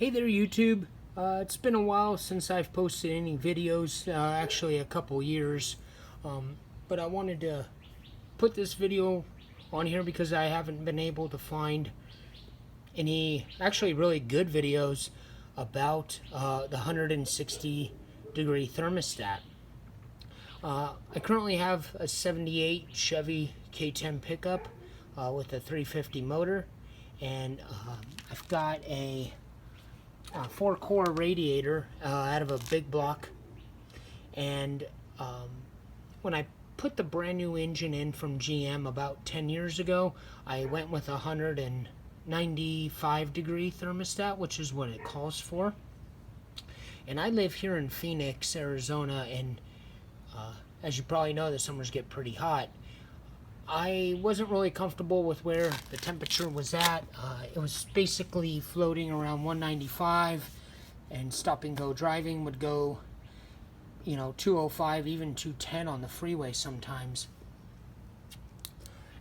Hey there, YouTube. It's been a while since I've posted any videos, actually a couple years, but I wanted to put this video on here because I haven't been able to find any actually really good videos about the 160 degree thermostat. I currently have a 78 Chevy K10 pickup with a 350 motor, and I've got a 4-core radiator out of a big block, and when I put the brand new engine in from GM about 10 years ago, I went with a 195 degree thermostat, which is what it calls for. And I live here in Phoenix, Arizona, and as you probably know, the summers get pretty hot. I wasn't really comfortable with where the temperature was at. It was basically floating around 195, and stop and go driving would go, 205, even 210 on the freeway sometimes.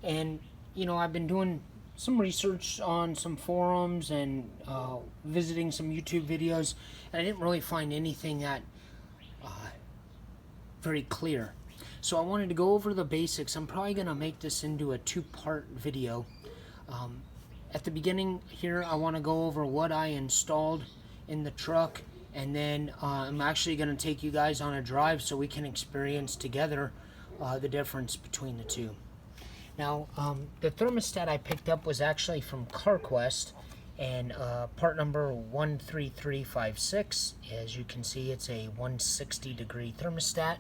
And, I've been doing some research on some forums and visiting some YouTube videos, and I didn't really find anything that very clear. So I wanted to go over the basics. I'm probably going to make this into a two-part video. At the beginning here, I want to go over what I installed in the truck, and then I'm actually going to take you guys on a drive so we can experience together the difference between the two. Now, the thermostat I picked up was actually from CarQuest, and part number 13356. As you can see, it's a 160 degree thermostat,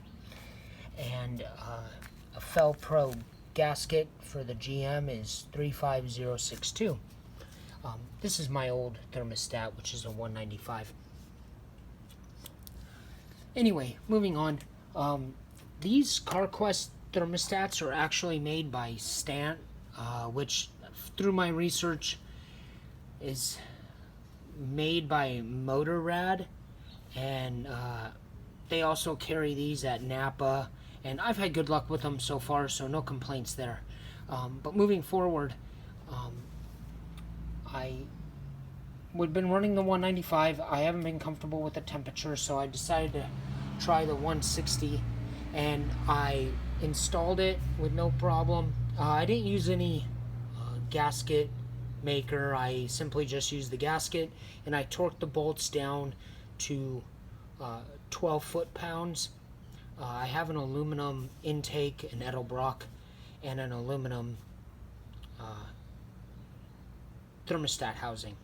and a Fel-Pro gasket for the GM is 35062. This is my old thermostat, which is a 195. Anyway, moving on. These CarQuest thermostats are actually made by Stant, which through my research is made by Motorrad, and they also carry these at Napa, and I've had good luck with them so far, so no complaints there. But moving forward, we've been running the 195. I haven't been comfortable with the temperature, so I decided to try the 160, and I installed it with no problem. I didn't use any gasket maker. I simply just used the gasket, and I torqued the bolts down to 12 foot-pounds. I have an aluminum intake, an Edelbrock, and an aluminum thermostat housing.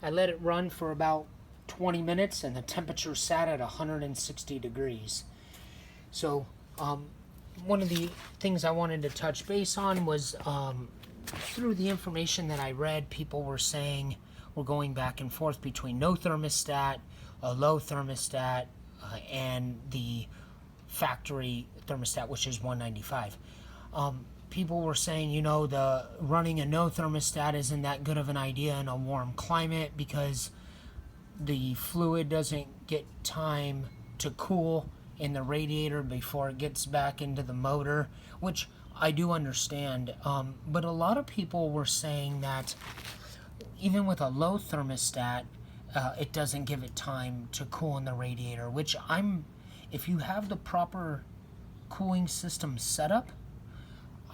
I let it run for about 20 minutes, and the temperature sat at 160 degrees. So one of the things I wanted to touch base on was through the information that I read, people were saying we're going back and forth between no thermostat, a low thermostat, and the factory thermostat, which is 195. People were saying, the running a no thermostat isn't that good of an idea in a warm climate because the fluid doesn't get time to cool in the radiator before it gets back into the motor, which I do understand. But a lot of people were saying that even with a low thermostat, it doesn't give it time to cool in the radiator, which if you have the proper cooling system set up,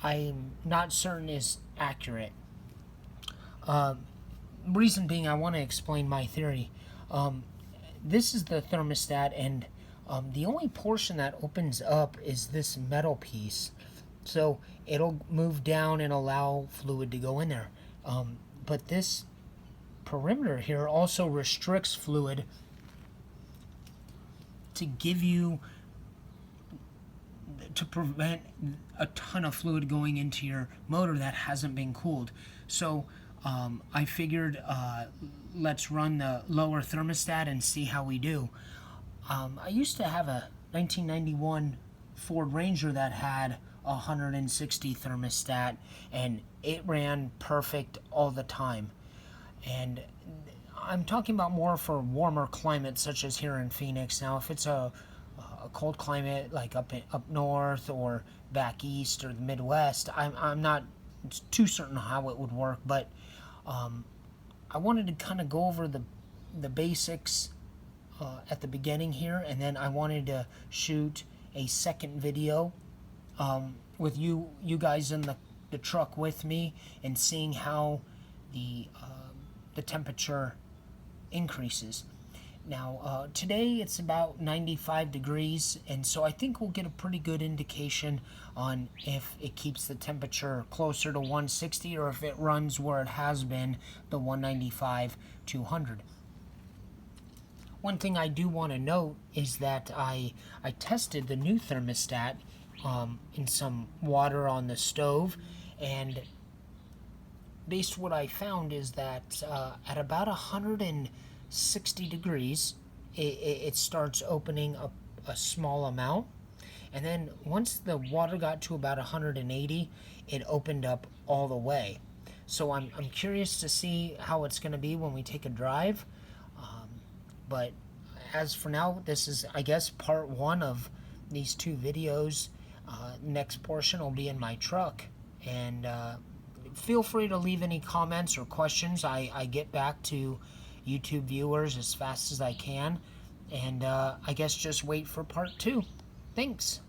I'm not certain is accurate. Reason being, I want to explain my theory. This is the thermostat, and the only portion that opens up is this metal piece. So it'll move down and allow fluid to go in there. But this perimeter here also restricts fluid to prevent a ton of fluid going into your motor that hasn't been cooled. So I figured let's run the lower thermostat and see how we do. I used to have a 1991 Ford Ranger that had a 160 thermostat, and it ran perfect all the time. And I'm talking about more for warmer climates such as here in Phoenix. Now, if it's a cold climate like up north or back east or the Midwest, I'm not too certain how it would work, but I wanted to kind of go over the basics at the beginning here, and then I wanted to shoot a second video with you guys in the truck with me and seeing how the temperature increases. Now today it's about 95 degrees, and so I think we'll get a pretty good indication on if it keeps the temperature closer to 160 or if it runs where it has been, the 195 200. One thing I do want to note is that I tested the new thermostat in some water on the stove, and based what I found is that at about 160 degrees it starts opening up a small amount, and then once the water got to about 180 it opened up all the way. So I'm curious to see how it's going to be when we take a drive. But as for now, this is, I guess, part one of these two videos. Next portion will be in my truck. And feel free to leave any comments or questions. I get back to YouTube viewers as fast as I can. And I guess just wait for part two. Thanks.